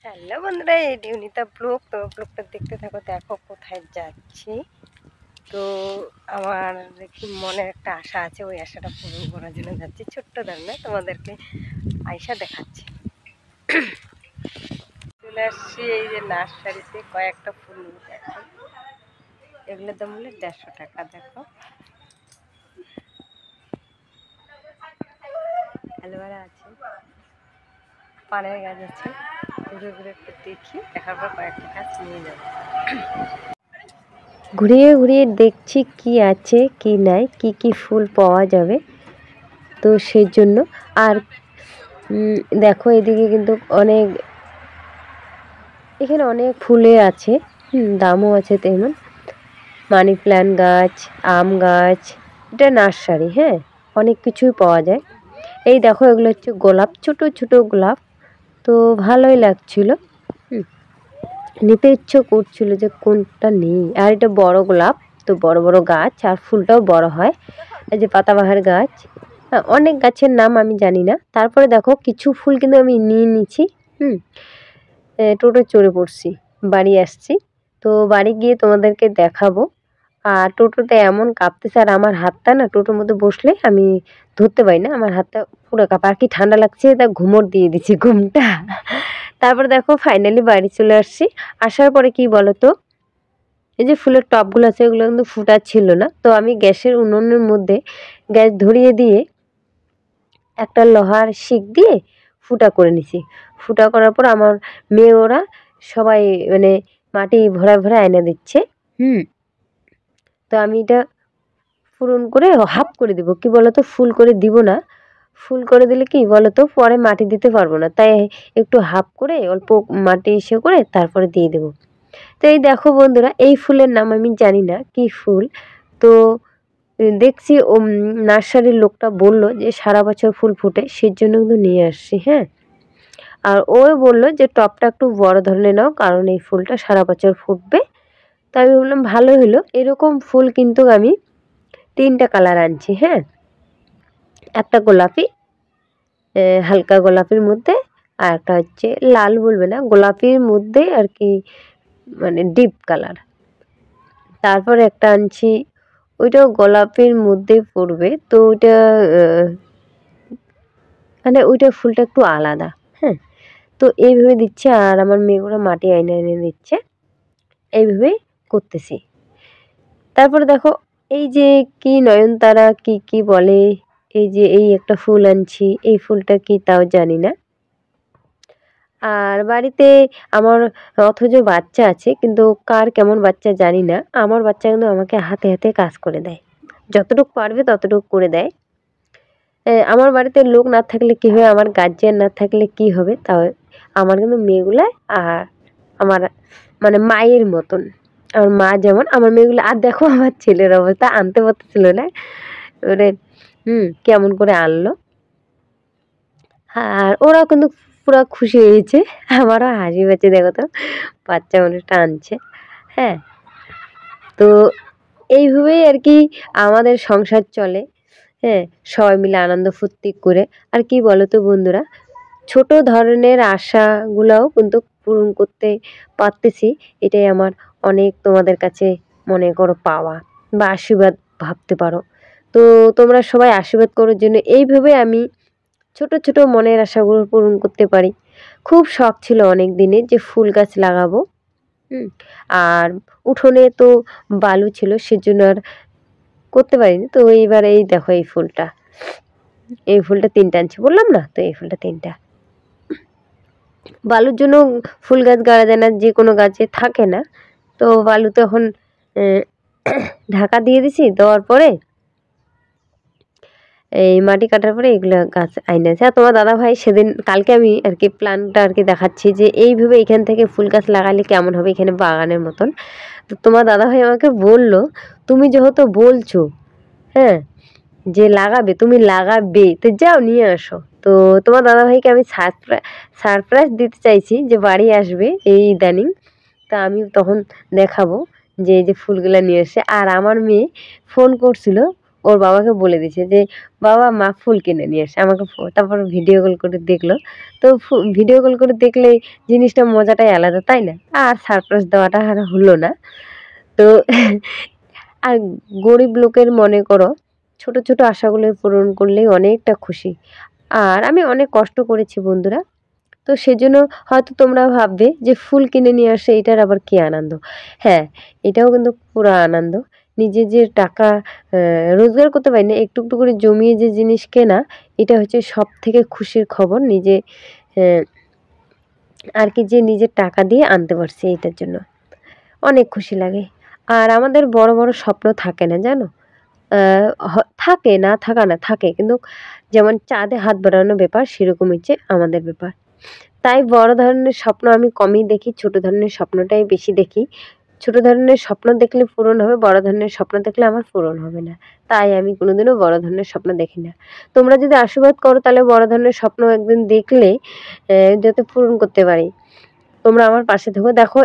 Hello বন্ধুরা, এই ডিউনিতা blog. তো ব্লগটা দেখতে থাকো, দেখো কোথায় যাচ্ছি। তো আমার দেখি মনের একটা আশা আছে, ওই আশাটা পূরণ করার জন্য যাচ্ছি। ছোট্ট ধরনের তোমাদেরকে আয়সা দেখাচ্ছি। চলে আসছি এই যে নার্সারিতে, কয়েকটা ফুল নিতে। এখন এগুলো দাম হলো 150 টাকা। দেখো অ্যালোভেরা আছে, পানের গাছ আছে। ঘুরে ঘুরে একটু দেখি, দেখার পর কয়েকটা গাছ নিয়ে যাবো। ঘুরিয়ে ঘুরিয়ে দেখছি কি আছে কি নাই, কি কি ফুল পাওয়া যাবে। তো সেই জন্য আর দেখো এদিকে কিন্তু এখানে অনেক ফুলে আছে, দামও আছে তেমন। মানি প্ল্যান্ট গাছ, আম গাছ, এটা নার্সারি। হ্যাঁ, অনেক কিছুই পাওয়া যায়। এই দেখো এগুলো হচ্ছে গোলাপ, ছোট ছোট গোলাপ। তো ভালোই লাগছিল, নিতে ইচ্ছে করছিল যে কোনটা নেই। আর এটা বড় গোলাপ, তো বড় বড় গাছ আর ফুলটাও বড় হয়। এই যে পাতাবাহার গাছ, অনেক গাছের নাম আমি জানি না। তারপরে দেখো কিছু ফুল কিন্তু আমি নিয়ে নিচ্ছি। টোটো চড়ে পড়ছি, বাড়ি আসছি। তো বাড়ি গিয়ে তোমাদেরকে দেখাবো। আর টোটোতে এমন কাঁপতেছে, আর আমার হাতটা না টোটোর মধ্যে বসলে আমি ধরতে পারি না, আমার হাতটা পুরো কাঁপা। আর কি ঠান্ডা লাগছে, তা ঘুমোর দিয়ে দিচ্ছি ঘুমটা। তারপর দেখো ফাইনালি বাড়ি চলে আসছি। আসার পরে কি বলতো, এই যে ফুলের টবগুলো আছে এগুলো কিন্তু ফুটা ছিল না। তো আমি গ্যাসের উনুনের মধ্যে গ্যাস ধরিয়ে দিয়ে একটা লোহার শিক দিয়ে ফুটা করে নিছি। ফুটা করার পর আমার মেয়ে ওরা সবাই মানে মাটি ভরা ভরা এনে দিচ্ছে। তো আমি এটা পূরণ করে হাফ করে দিব। কি বলতো, ফুল করে দিব না। ফুল করে দিলে কি বলতো, পরে মাটি দিতে পারবো না, তাই একটু হাফ করে অল্প মাটি ইসে করে তারপরে দিয়ে দেবো। তো এই দেখো বন্ধুরা, এই ফুলের নাম আমি জানি না কি ফুল। তো দেখছি নার্সারির লোকটা বলল যে সারা বছর ফুল ফুটে, সেই জন্য কিন্তু নিয়ে আসছি। হ্যাঁ, আর ও বললো যে টবটা একটু বড় ধরনের নাও, কারণ এই ফুলটা সারা বছর ফুটবে। তাই আমি বললাম ভালো হলো। এরকম ফুল কিন্তু আমি 3টা কালার আনছি। হ্যাঁ, একটা গোলাপি, হালকা গোলাপির মধ্যে, আর একটা হচ্ছে লাল বলবে না, গোলাপির মধ্যে আর কি, মানে ডিপ কালার। তারপর একটা আনছি, ওইটাও গোলাপির মধ্যে পড়বে। তো ওইটা মানে ওইটা ফুলটা একটু আলাদা। হ্যাঁ, তো এইভাবে দিচ্ছে, আর আমার মেয়েগুলো মাটি এনে এনে দিচ্ছে। এইভাবে করতেছি। তারপরে দেখো এই যে কি নয়নতারা কি কি বলে, এই যে এই একটা ফুল আনছি, এই ফুলটা কি তাও জানি না। আর বাড়িতে আমার অথচ বাচ্চা আছে, কিন্তু কার কেমন বাচ্চা জানি না। আমার বাচ্চা কিন্তু আমাকে হাতে হাতে কাজ করে দেয়, যতটুকু পারবে ততটুকু করে দেয়। আমার বাড়িতে লোক না থাকলে কি হবে, আমার গার্জিয়ান না থাকলে কি হবে, তাও আমার কিন্তু মেয়েগুলা আর আমার মানে মায়ের মতন। আমার মা যেমন, আমার মেয়েগুলো। আর দেখো আমার ছেলের অবস্থা, আনতে পারতেছিল না, ওরে কেমন করে আনলো। আর ওরাও কিন্তু পুরো খুশি হয়েছে, আমারও হাসি পাচ্ছে। দেখো তো বাচ্চা মানুষটা আনছে। হ্যাঁ, তো এইভাবেই আর কি আমাদের সংসার চলে। হ্যাঁ, সবাই মিলে আনন্দ ফুর্তি করে। আর কি বলো তো বন্ধুরা, ছোট ধরনের আশাগুলোও কিন্তু পূরণ করতে পারতেছি। এটাই আমার অনেক তোমাদের কাছে মনে করো পাওয়া বা আশীর্বাদ ভাবতে পারো। তো তোমরা সবাই আশীর্বাদ করার জন্য। এইভাবে আমি ছোট ছোট মনের আশাগুলো পূরণ করতে পারি। খুব শখ ছিল অনেক দিনে যে ফুল গাছ লাগাবো। আর উঠোনে তো বালু ছিল, সেজন্য আর করতে পারিনি। তো এইবার এই দেখো এই ফুলটা, এই ফুলটা 3টা আনছি বললাম না, তো এই ফুলটা 3টা। বালুর জন্য ফুল গাছ গাড়া যায় না, যে কোনো গাছে থাকে না। তো বালু তো এখন ঢাকা দিয়ে দিছি, দেওয়ার পরে এই মাটি কাটার পরে এগুলো গাছ আইনেছে। আর তোমার দাদা ভাই সেদিন কালকে আমি আর কি প্ল্যানটা আর কি দেখাচ্ছি যে এইভাবে এখান থেকে ফুল গাছ লাগালে কেমন হবে, এখানে বাগানের মতন। তো তোমার দাদা ভাই আমাকে বলল, তুমি যেহেতু বলছো, হ্যাঁ, যে লাগাবে, তুমি লাগাবে, তো যাও নিয়ে আসো। তো তোমার দাদাভাইকে আমি সারপ্রাইজ দিতে চাইছি যে বাড়ি আসবে এই ইদানিং। তা আমি তখন দেখাবো যে এই যে ফুলগুলা নিয়ে এসে। আর আমার মেয়ে ফোন করছিল, ওর বাবাকে বলে দিয়েছে যে বাবা মা ফুল কিনে নিয়ে আসে আমাকে। তারপর ভিডিও কল করে দেখলো। তো ভিডিও কল করে দেখলে জিনিসটা মজাটাই আলাদা, তাই না? আর সারপ্রাইজ দেওয়াটা আর হলো না। তো আর গরিব লোকের মনে করো ছোট ছোট আশাগুলো পূরণ করলেই অনেকটা খুশি। আর আমি অনেক কষ্ট করেছি বন্ধুরা। তো সেজন্য হয়তো তোমরা ভাববে যে ফুল কিনে নিয়ে আসে এটার আবার কি আনন্দ। হ্যাঁ, এটাও কিন্তু পুরো আনন্দ। নিজে যে টাকা রোজগার করতে পারি না, একটু একটু করে জমিয়ে যে জিনিস কেনা, এটা হচ্ছে সব থেকে খুশির খবর। নিজে আর কি যে নিজের টাকা দিয়ে আনতে পারছি, এটার জন্য অনেক খুশি লাগে। আর আমাদের বড় বড় স্বপ্ন থাকে না জানো, থাকে না, থাকা না, থাকে, কিন্তু যেমন চাঁদে হাত বাড়ানো ব্যাপার সেরকম হচ্ছে আমাদের ব্যাপার। তাই বড় ধরনের স্বপ্ন আমি কমই দেখি, ছোট ধরনের স্বপ্নটাই বেশি দেখি। ছোট ধরনের স্বপ্ন দেখলে পূরণ হবে, বড় ধরনের স্বপ্ন দেখলে আমার পূরণ হবে না। তাই আমি কোনোদিনও বড় ধরনের স্বপ্ন দেখি না। তোমরা যদি আশীর্বাদ করো তাহলে বড় ধরনের স্বপ্ন একদিন দেখলে যাতে পূরণ করতে পারি। তোমরা আমার পাশে থেকো। দেখো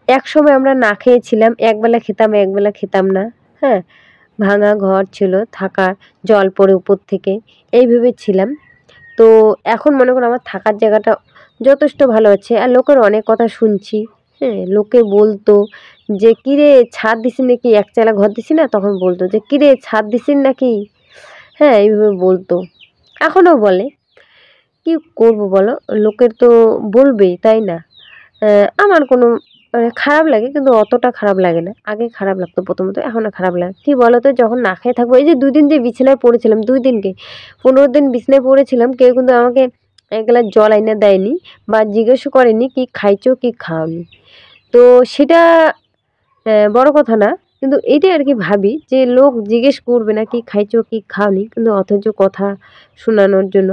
একসময় আমরা না খেয়েছিলাম, একবেলা খেতাম একবেলা খেতাম না। হ্যাঁ, ভাঙা ঘর ছিল, থাকার জল পড়ে উপর থেকে, এই ভেবে ছিলাম। তো এখন মনে করো আমার থাকার জায়গাটা যথেষ্ট ভালো আছে। আর লোকের অনেক কথা শুনছি। হ্যাঁ, লোকে বলতো যে কিরে ছাদ দিছি নাকি, একচালা ঘর দিছি না, তখন বলতো যে কিরে ছাদ দিছিস নাকি। হ্যাঁ, এইভাবে বলতো, এখনও বলে। কি করব বলো, লোকের তো বলবেই, তাই না? আমার কোনো খারাপ লাগে, কিন্তু অতটা খারাপ লাগে না। আগে খারাপ লাগতো প্রথমত, এখন আর খারাপ লাগে। কি বলো তো, যখন না খেয়ে থাকবো, এই যে 2 দিন যে বিছানায় পড়েছিলাম, 2 দিনকে 15 দিন বিছানায় পড়েছিলাম, কেউ কিন্তু আমাকে এক গ্লাস জল আইনা দেয়নি বা জিজ্ঞেসও করেনি কি খাইছো কি খাওনি। তো সেটা বড় কথা না, কিন্তু এইটাই আর কি ভাবি যে লোক জিজ্ঞেস করবে না কি খাইছো কি খাওনি, কিন্তু অথচ কথা শোনানোর জন্য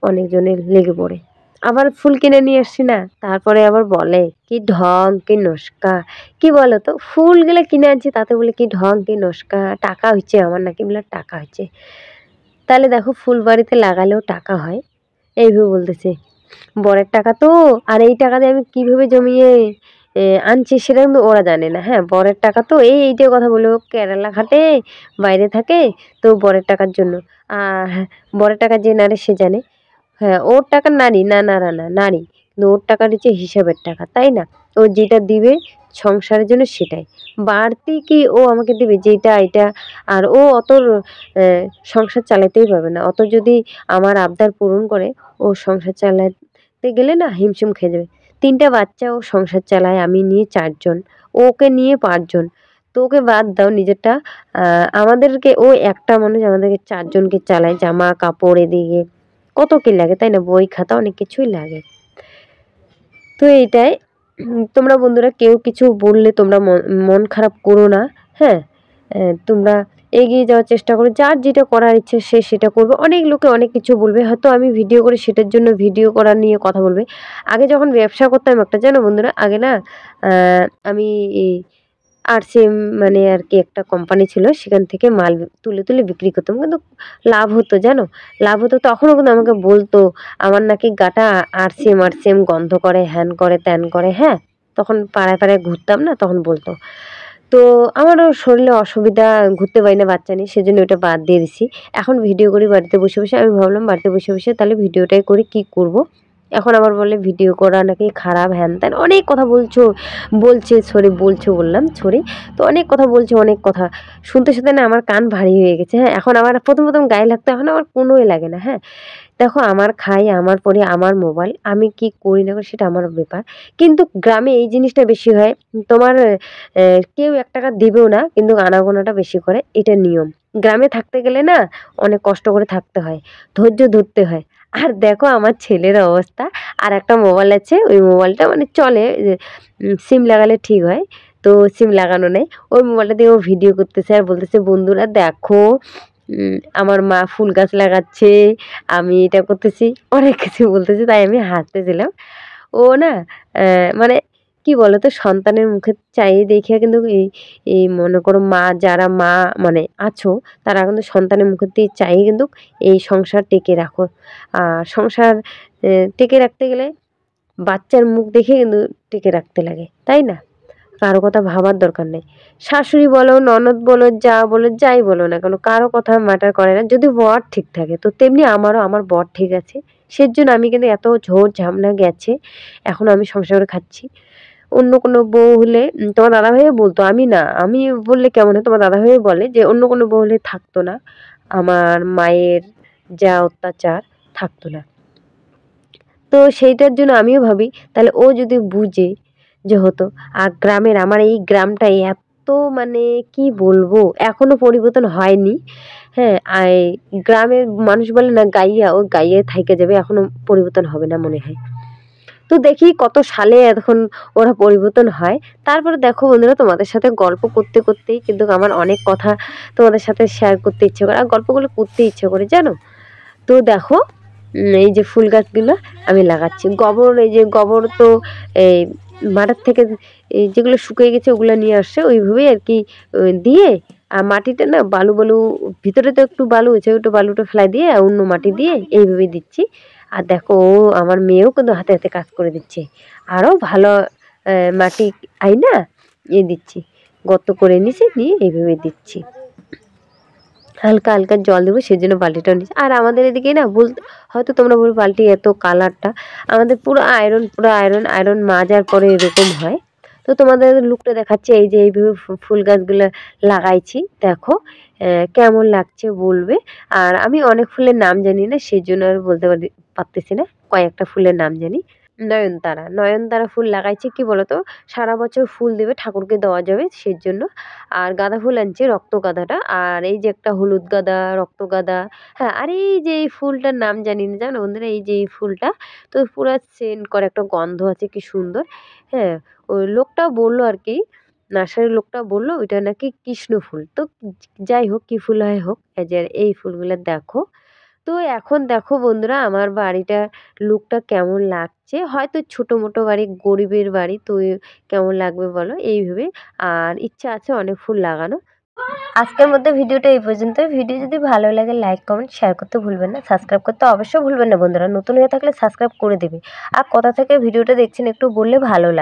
অনেকজনের লেগে পড়ে। আবার ফুল কিনে নিয়ে আসছি না, তারপরে আবার বলে কি ঢং কি নস্কা। কি বলো তো, ফুলগুলো কিনে আনছি তাতে বলে কি ঢং কি নস্কা, টাকা হচ্ছে আমার নাকি, বলে টাকা হচ্ছে। তাহলে দেখো ফুল বাড়িতে লাগালেও টাকা হয়, এইভাবে বলতেছে। বরের টাকা তো, আর এই টাকা দিয়ে আমি কিভাবে জমিয়ে আনছি সেটা কিন্তু ওরা জানে না। হ্যাঁ, বরের টাকা তো এইটাই কথা বলে, ও কেরালা খাটে, বাইরে থাকে, তো বরের টাকার জন্য। আর হ্যাঁ, বরের টাকা যে নারে সে জানে। হ্যাঁ, ওর টাকা নারী না, না নারী, কিন্তু ওর টাকা হচ্ছে হিসাবের টাকা, তাই না? ও যেটা দিবে সংসারের জন্য সেটাই, বাড়তি কি ও আমাকে দিবে যেটা এটা। আর ও অত সংসার চালাতেই পারবে না। অত যদি আমার আবদার পূরণ করে, ও সংসার চালাতে গেলে না হিমশিম খেয়ে যাবে। 3টা বাচ্চা ও সংসার চালায়, আমি নিয়ে 4 জন, ওকে নিয়ে 5 জন। তো ওকে বাদ দাও নিজেরটা, আমাদেরকে ও একটা মানুষ আমাদেরকে 4 জনকে চালায়, জামা কাপড় এদিকে কত কি লাগে, তাই না? বই খাতা অনেক কিছুই লাগে। তো এইটাই, তোমরা বন্ধুরা কেউ কিছু বললে তোমরা মন খারাপ করো না। হ্যাঁ, তোমরা এগিয়ে যাওয়ার চেষ্টা করো, যার যেটা করার ইচ্ছে সে সেটা করবে। অনেক লোকে অনেক কিছু বলবে, হয়তো আমি ভিডিও করে সেটার জন্য ভিডিও করা নিয়ে কথা বলবে। আগে যখন ব্যবসা করতাম একটা, জানো বন্ধুরা, আগে না আমি আরসিএম মানে আর কি একটা কোম্পানি ছিল, সেখান থেকে মাল তুলে তুলে বিক্রি করতাম, কিন্তু লাভ হতো জানো, লাভ হতো। তখনও কিন্তু আমাকে বলতো আমার নাকি গাটা আরসিএম আরসিএম গন্ধ করে, হ্যান করে ত্যান করে। হ্যাঁ, তখন পাড়ায় পাড়ায় ঘুরতাম না, তখন বলতো। তো আমারও শরীরে অসুবিধা, ঘুরতে পারি না বাচ্চা নিয়ে, সেজন্য ওটা বাদ দিয়ে দিছি। এখন ভিডিও করি বাড়িতে বসে বসে। আমি ভাবলাম বাড়িতে বসে বসে তাহলে ভিডিওটাই করি, কি করব। এখন আবার বলে ভিডিও করা নাকি খারাপ, হ্যান ত্যান অনেক কথা বলছে, সরি বলছো বললাম, সরি। তো অনেক কথা বলছে, অনেক কথা শুনতে শুনতে না আমার কান ভারী হয়ে গেছে। হ্যাঁ, এখন আমার প্রথম প্রথম গায়ে লাগতো, এখন আমার কোনোই লাগে না। হ্যাঁ, দেখো আমার খাই, আমার পরে, আমার মোবাইল, আমি কি করি না করি সেটা আমার ব্যাপার। কিন্তু গ্রামে এই জিনিসটা বেশি হয়, তোমার কেউ 1 টাকা দিবেও না, কিন্তু আনাগোনাটা বেশি করে, এটা নিয়ম। গ্রামে থাকতে গেলে না অনেক কষ্ট করে থাকতে হয়, ধৈর্য ধরতে হয়। আর দেখো আমার ছেলের অবস্থা, আর একটা মোবাইল আছে, ওই মোবাইলটা মানে চলে, সিম লাগালে ঠিক হয়, তো সিম লাগানো নেই। ওই মোবাইলটা দিয়ে ও ভিডিও করতেছে আর বলতেছে বন্ধুরা দেখো আমার মা ফুল গাছ লাগাচ্ছে, আমি এটা করতেছি, অনেক কিছু বলতেছে। তাই আমি হাসতেছিলাম। ও না মানে কি বলতো, সন্তানের মুখে চাইয়ে দেখে কিন্তু এই মনে করো যারা মা মানে আছো, তারা কিন্তু সন্তানের মুখের দিয়ে চাইয়ে কিন্তু এই সংসার টেকে রাখো। আর সংসার টেকে রাখতে গেলে বাচ্চার মুখ দেখে কিন্তু টিকে রাখতে লাগে, তাই না? কারো কথা ভাবার দরকার নেই। শাশুড়ি বলো, ননদ বলো, যা বলো, যাই বলো না কেন, কারো কথা ম্যাটার করে না যদি বর ঠিক থাকে। তো তেমনি আমার বর ঠিক আছে, সেজন্য আমি কিন্তু এত ঝোড় ঝামেলা গেছে, এখন আমি সংসার করে খাচ্ছি। অন্য কোনো বউ হলে তোমার দাদাভাইও বলতো, আমি না, আমি বললে কেমন হয়, তোমার দাদাভাইও বলে যে অন্য কোনো বউ হলে থাকতো না, আমার মায়ের যা অত্যাচার থাকতো না। তো সেইটার জন্য আমিও ভাবি তাহলে ও যদি বুঝে যে হতো। আর গ্রামের, আমার এই গ্রামটা এত মানে কি বলবো, এখনো পরিবর্তন হয়নি। হ্যাঁ, গ্রামের মানুষ বলে না গাইয়া, ও গাইয়ায় থাইকা যাবে, এখনো পরিবর্তন হবে না মনে হয়। তো দেখি কত সালে এখন ওরা পরিবর্তন হয়। তারপরে দেখো বন্ধুরা, তোমাদের সাথে গল্প করতে করতেই কিন্তু আমার অনেক কথা তোমাদের সাথে শেয়ার করতে ইচ্ছে করে, আর গল্পগুলো করতে ইচ্ছে করে জানো। তো দেখো এই যে ফুল গাছগুলো আমি লাগাচ্ছি, এই যে গোবর তো এই মাঠের থেকে এই যেগুলো শুকিয়ে গেছে ওগুলো নিয়ে আসছে, ওইভাবেই আর কি দিয়ে। আর মাটিটা না বালু বালু, ভিতরে তো একটু বালু হয়েছে, একটু বালুটা ফেলাই দিয়ে অন্য মাটি দিয়ে এইভাবেই দিচ্ছি। আর দেখো আমার মেয়েও কিন্তু হাতে হাতে কাজ করে দিচ্ছে, আরও ভালো মাটি আইনা দিচ্ছি, গর্ত করে নিছি, নিয়ে এইভাবে দিচ্ছি। হালকা হালকা জল দেবো, সেই জন্য বালতিটাও নিচ্ছি। আর আমাদের এদিকে না বলতে হয়তো তোমরা বলবে বালতি এত কালারটা, আমাদের পুরো আয়রন, পুরো আয়রন, আয়রন মাজার পরে এরকম হয়। তো তোমাদের লুকটা দেখাচ্ছি, এই যে এইভাবে ফুল গাছগুলো লাগাইছি, দেখো কেমন লাগছে বলবে। আর আমি অনেক ফুলের নাম জানি না, সেই জন্য আর বলতে পারতেছি না, কয়েকটা ফুলের নাম জানি। নয়নতারা, নয়নতারা ফুল লাগাইছি, কি বলতো সারা বছর ফুল দেবে, ঠাকুরকে দেওয়া যাবে সেই জন্য। আর গাঁদা ফুল আনছি, রক্ত গাঁদাটা, আর এই যে একটা হলুদ গাঁদা, রক্ত গাঁদা। হ্যাঁ, আর এই যে এই ফুলটার নাম জানি না জানো বন্ধুরা, এই যে এই ফুলটা তো পুরো সেন্ট করে, একটা গন্ধ আছে কি সুন্দর। হ্যাঁ, ওই লোকটা বললো আর কি, নার্সারির লোকটা বললো ওইটা নাকি কৃষ্ণ ফুল। তো যাই হোক, কি ফুল হয় হোক, এই যে এই ফুলগুলো দেখো। তো এখন দেখো বন্ধুরা আমার বাড়িটার লুকটা কেমন লাগছে, হয়তো ছোটো মোটো বাড়ি, গরিবের বাড়ি, তো কেমন লাগবে বলো এইভাবে। আর ইচ্ছা আছে অনেক ফুল লাগানো। আজকের মধ্যে ভিডিওটা এই পর্যন্ত। ভিডিও যদি ভালো লাগে লাইক কমেন্ট শেয়ার করতে ভুলবেন না, সাবস্ক্রাইব করতে অবশ্যই ভুলবেন না বন্ধুরা, নতুন হয়ে থাকলে সাবস্ক্রাইব করে দেবে। আর কোথা থেকে ভিডিওটা দেখছেন একটু বললে ভালো লাগে।